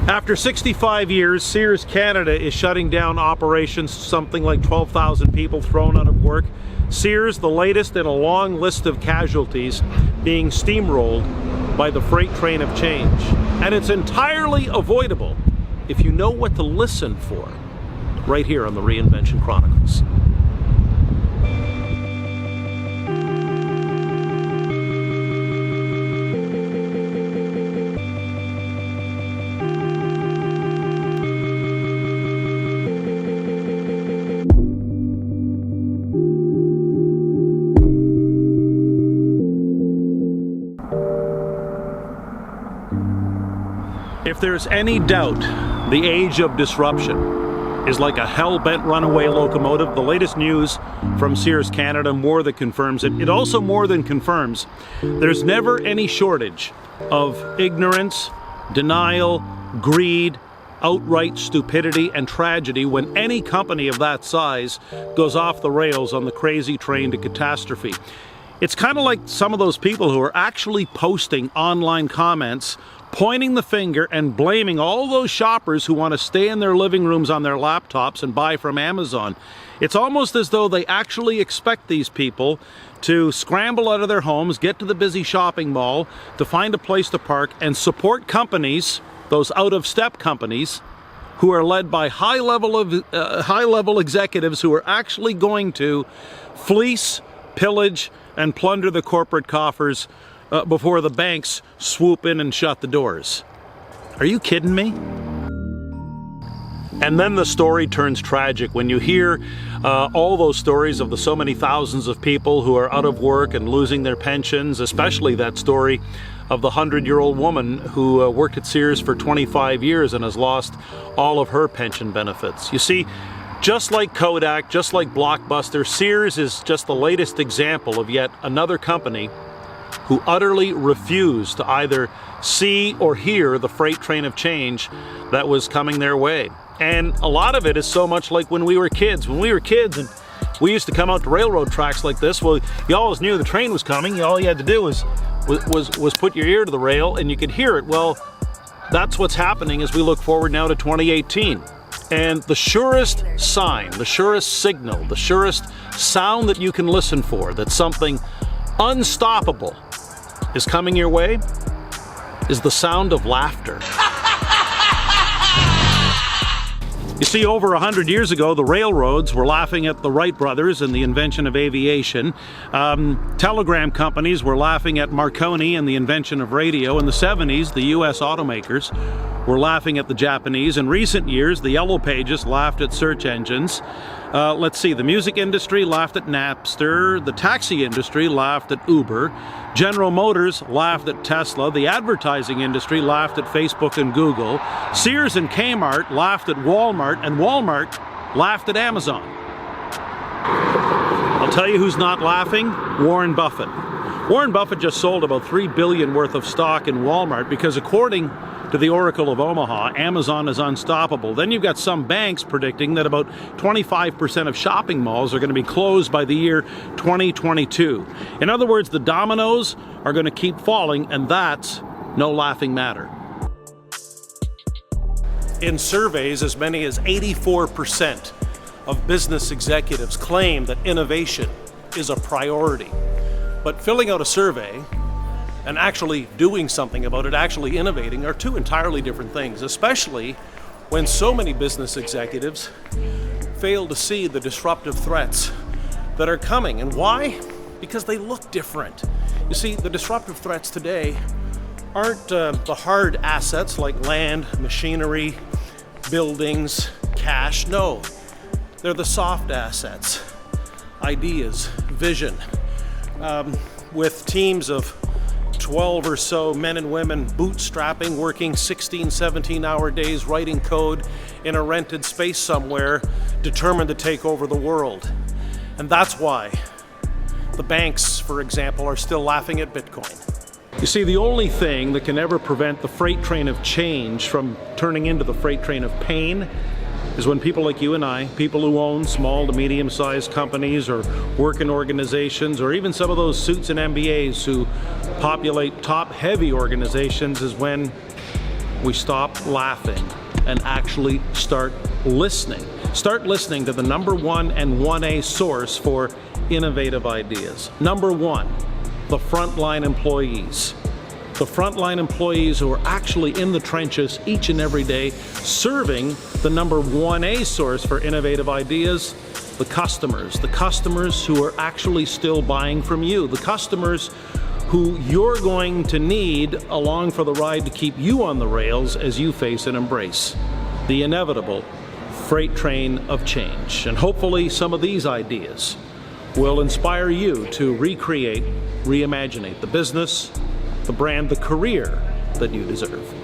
After 65 years, Sears Canada is shutting down operations, something like 12,000 people thrown out of work. Sears, the latest in a long list of casualties, being steamrolled by the freight train of change. And it's entirely avoidable if you know what to listen for, right here on the Reinvention Chronicles. If there's any doubt, the age of disruption is like a hell-bent runaway locomotive. The latest news from Sears Canada more than confirms it. It also more than confirms there's never any shortage of ignorance, denial, greed, outright stupidity, and tragedy when any company of that size goes off the rails on the crazy train to catastrophe. It's kind of like some of those people who are actually posting online comments pointing the finger and blaming all those shoppers who want to stay in their living rooms on their laptops and buy from Amazon. It's almost as though they actually expect these people to scramble out of their homes, get to the busy shopping mall, to find a place to park and support companies, those out-of-step companies, who are led by high-level executives who are actually going to fleece, pillage, and plunder the corporate coffers before the banks swoop in and shut the doors. Are you kidding me? And then the story turns tragic when you hear all those stories of the so many thousands of people who are out of work and losing their pensions, especially that story of the 100-year-old woman who worked at Sears for 25 years and has lost all of her pension benefits. You see, just like Kodak, just like Blockbuster, Sears is just the latest example of yet another company who utterly refused to either see or hear the freight train of change that was coming their way. And a lot of it is so much like when we were kids. When we were kids and we used to come out to railroad tracks like this, well, you always knew the train was coming. All you had to do was put your ear to the rail and you could hear it. Well, that's what's happening as we look forward now to 2018. And the surest sign, the surest signal, the surest sound that you can listen for that something unstoppable is coming your way is the sound of laughter. You see, over 100 years ago, the railroads were laughing at the Wright brothers and the invention of aviation. Telegram companies were laughing at Marconi and the invention of radio. In the 70s, the US automakers were laughing at the Japanese. In recent years, the Yellow Pages laughed at search engines. Let's see, the music industry laughed at Napster, the taxi industry laughed at Uber, General Motors laughed at Tesla, the advertising industry laughed at Facebook and Google, Sears and Kmart laughed at Walmart, and Walmart laughed at Amazon. I'll tell you who's not laughing: Warren Buffett. Warren Buffett just sold about $3 billion worth of stock in Walmart because, according to the Oracle of Omaha, Amazon is unstoppable. Then you've got some banks predicting that about 25% of shopping malls are going to be closed by the year 2022. In other words, the dominoes are going to keep falling, and that's no laughing matter. In surveys, as many as 84% of business executives claim that innovation is a priority. But filling out a survey and actually doing something about it, actually innovating, are two entirely different things, especially when so many business executives fail to see the disruptive threats that are coming. And why? Because they look different. You see, the disruptive threats today aren't the hard assets like land, machinery, buildings, cash. No, they're the soft assets, ideas, vision, with teams of 12 or so men and women bootstrapping, working 16, 17-hour days, writing code in a rented space somewhere, determined to take over the world. And that's why the banks, for example, are still laughing at Bitcoin. You see, the only thing that can ever prevent the freight train of change from turning into the freight train of pain is when people like you and I, people who own small to medium-sized companies or work in organizations, or even some of those suits and MBAs who populate top-heavy organizations, is when we stop laughing and actually start listening. Start listening to the number one and 1A source for innovative ideas. Number one, the frontline employees. The frontline employees who are actually in the trenches each and every day, serving the number 1A source for innovative ideas, the customers who are actually still buying from you, the customers who you're going to need along for the ride to keep you on the rails as you face and embrace the inevitable freight train of change. And hopefully some of these ideas will inspire you to recreate, reimaginate the business, the brand, the career that you deserve.